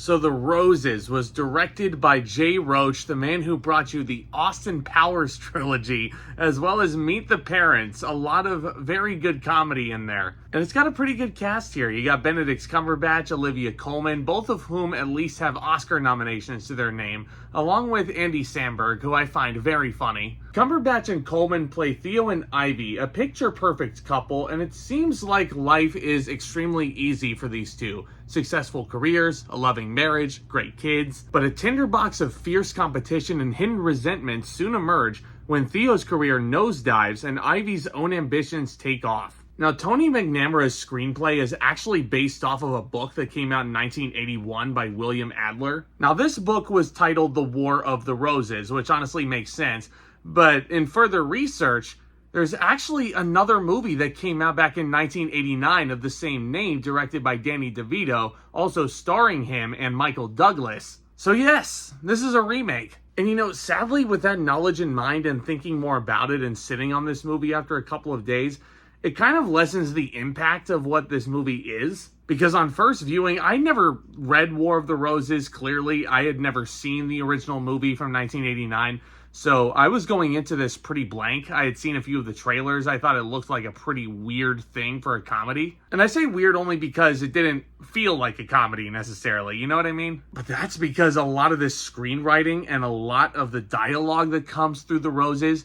So The Roses was directed by Jay Roach, the man who brought you the Austin Powers trilogy, as well as Meet the Parents. A lot of very good comedy in there. And it's got a pretty good cast here. You got Benedict Cumberbatch, Olivia Colman, both of whom at least have Oscar nominations to their name, along with Andy Samberg, who I find very funny. Cumberbatch and Colman play Theo and Ivy, a picture-perfect couple, and it seems like life is extremely easy for these two. Successful careers, a loving marriage, great kids, but a tinderbox of fierce competition and hidden resentment soon emerge when Theo's career nosedives and Ivy's own ambitions take off. Now, Tony McNamara's screenplay is actually based off of a book that came out in 1981 by William Adler. Now, this book was titled The War of the Roses, which honestly makes sense, but in further research, there's actually another movie that came out back in 1989 of the same name, directed by Danny DeVito, also starring him and Michael Douglas. So yes, this is a remake. And you know, sadly, with that knowledge in mind and thinking more about it and sitting on this movie after a couple of days, it kind of lessens the impact of what this movie is. Because on first viewing, I never read War of the Roses, clearly. I had never seen the original movie from 1989. So I was going into this pretty blank. I had seen a few of the trailers. I thought it looked like a pretty weird thing for a comedy. And I say weird only because it didn't feel like a comedy necessarily. You know what I mean? But that's because a lot of this screenwriting and a lot of the dialogue that comes through The Roses,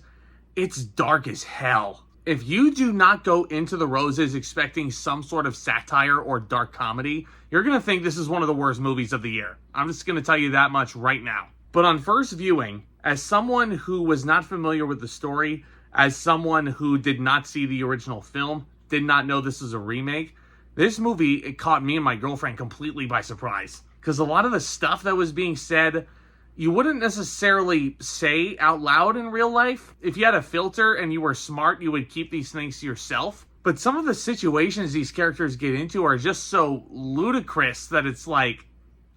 it's dark as hell. If you do not go into The Roses expecting some sort of satire or dark comedy, you're going to think this is one of the worst movies of the year. I'm just going to tell you that much right now. But on first viewing, as someone who was not familiar with the story, as someone who did not see the original film, did not know this was a remake, this movie, it caught me and my girlfriend completely by surprise. Because a lot of the stuff that was being said, you wouldn't necessarily say out loud in real life. If you had a filter and you were smart, you would keep these things to yourself. But some of the situations these characters get into are just so ludicrous that it's like,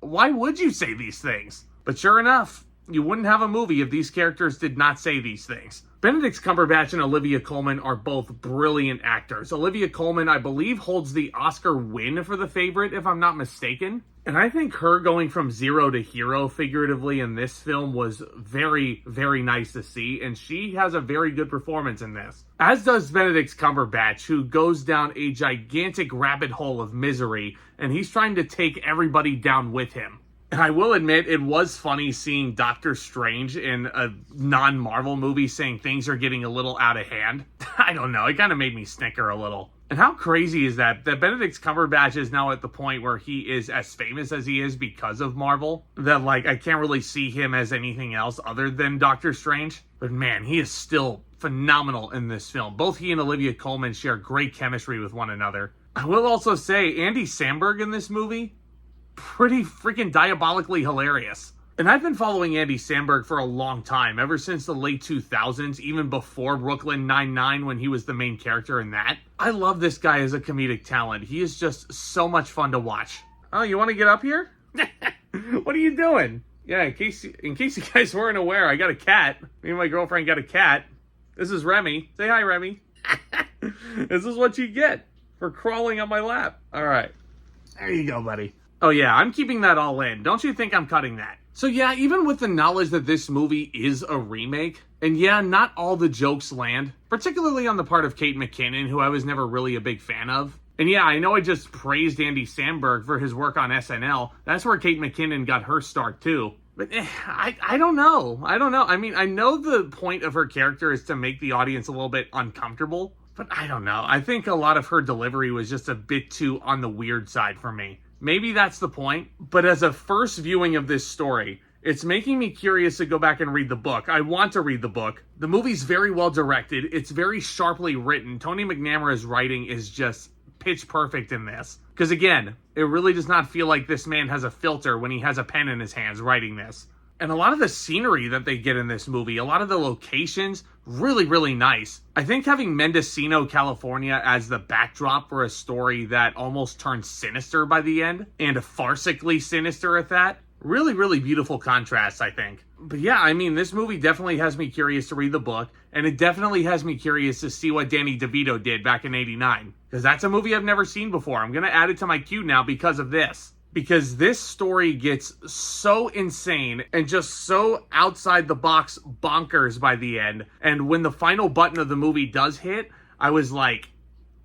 why would you say these things? But sure enough, you wouldn't have a movie if these characters did not say these things. Benedict Cumberbatch and Olivia Colman are both brilliant actors. Olivia Colman, I believe, holds the Oscar win for The Favorite, if I'm not mistaken. And I think her going from zero to hero figuratively in this film was very, very nice to see. And she has a very good performance in this. As does Benedict Cumberbatch, who goes down a gigantic rabbit hole of misery. And he's trying to take everybody down with him. And I will admit, it was funny seeing Doctor Strange in a non-Marvel movie saying things are getting a little out of hand. I don't know, it kind of made me snicker a little. And how crazy is that Benedict Cumberbatch is now at the point where he is as famous as he is because of Marvel, that like I can't really see him as anything else other than Doctor Strange. But man, he is still phenomenal in this film. Both he and Olivia Colman share great chemistry with one another. I will also say, Andy Samberg in this movie, pretty freaking diabolically hilarious. And I've been following Andy Samberg for a long time, ever since the late 2000s, even before Brooklyn Nine-Nine when he was the main character in that. I love this guy as a comedic talent. He is just so much fun to watch. Oh, you want to get up here? What are you doing? Yeah, in case you guys weren't aware, I got a cat. Me and my girlfriend got a cat. This is Remy. Say hi, Remy. This is what you get for crawling on my lap. All right. There you go, buddy. Oh yeah, I'm keeping that all in. Don't you think I'm cutting that? So yeah, even with the knowledge that this movie is a remake, and yeah, not all the jokes land, particularly on the part of Kate McKinnon, who I was never really a big fan of. And yeah, I know I just praised Andy Samberg for his work on SNL. That's where Kate McKinnon got her start too. But I don't know. I mean, I know the point of her character is to make the audience a little bit uncomfortable, but I don't know. I think a lot of her delivery was just a bit too on the weird side for me. Maybe that's the point, but as a first viewing of this story, it's making me curious to go back and read the book. I want to read the book. The movie's very well directed. It's very sharply written. Tony McNamara's writing is just pitch perfect in this. Because again, it really does not feel like this man has a filter when he has a pen in his hands writing this. And a lot of the scenery that they get in this movie, a lot of the locations, really, really nice. I think having Mendocino, California as the backdrop for a story that almost turns sinister by the end, and farcically sinister at that, really, really beautiful contrast, I think. But yeah, I mean, this movie definitely has me curious to read the book, and it definitely has me curious to see what Danny DeVito did back in '89. Because that's a movie I've never seen before. I'm going to add it to my queue now because of this. because this story gets so insane and just so outside the box bonkers by the end. And when the final button of the movie does hit, I was like,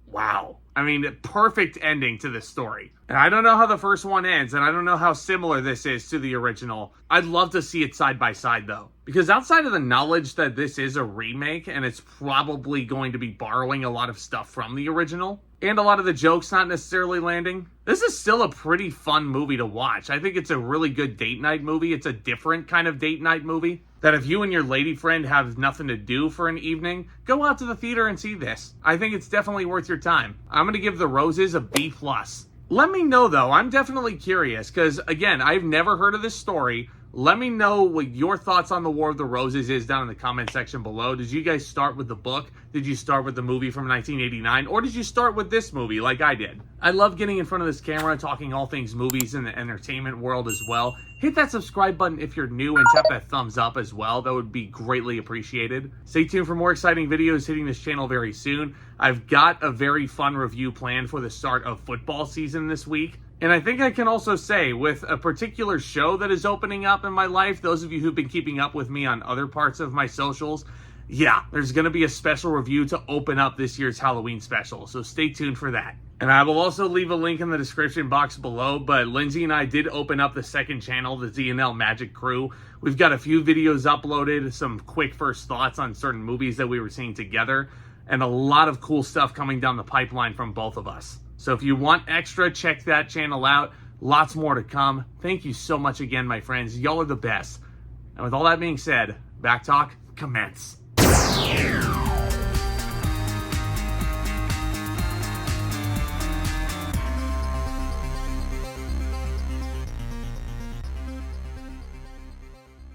wow. I mean, perfect ending to this story. And I don't know how the first one ends, and I don't know how similar this is to the original. I'd love to see it side by side, though. Because outside of the knowledge that this is a remake, and it's probably going to be borrowing a lot of stuff from the original, and a lot of the jokes not necessarily landing, this is still a pretty fun movie to watch. I think it's a really good date night movie. It's a different kind of date night movie that if you and your lady friend have nothing to do for an evening, go out to the theater and see this. I think it's definitely worth your time. I'm going to give The Roses a B+. Let me know, though. I'm definitely curious, because, again, I've never heard of this story. Let me know what your thoughts on The War of the Roses is down in the comment section below. Did you guys start with the book? Did you start with the movie from 1989? Or did you start with this movie like I did? I love getting in front of this camera and talking all things movies in the entertainment world as well. Hit that subscribe button if you're new and tap that thumbs up as well. That would be greatly appreciated. Stay tuned for more exciting videos hitting this channel very soon. I've got a very fun review planned for the start of football season this week. And I think I can also say, with a particular show that is opening up in my life, those of you who've been keeping up with me on other parts of my socials, yeah, there's going to be a special review to open up this year's Halloween special, so stay tuned for that. And I will also leave a link in the description box below, but Lindsay and I did open up the second channel, the ZNL Magic Crew. We've got a few videos uploaded, some quick first thoughts on certain movies that we were seeing together, and a lot of cool stuff coming down the pipeline from both of us. So if you want extra, check that channel out. Lots more to come. Thank you so much again, my friends. Y'all are the best. And with all that being said, Back Talk, commence.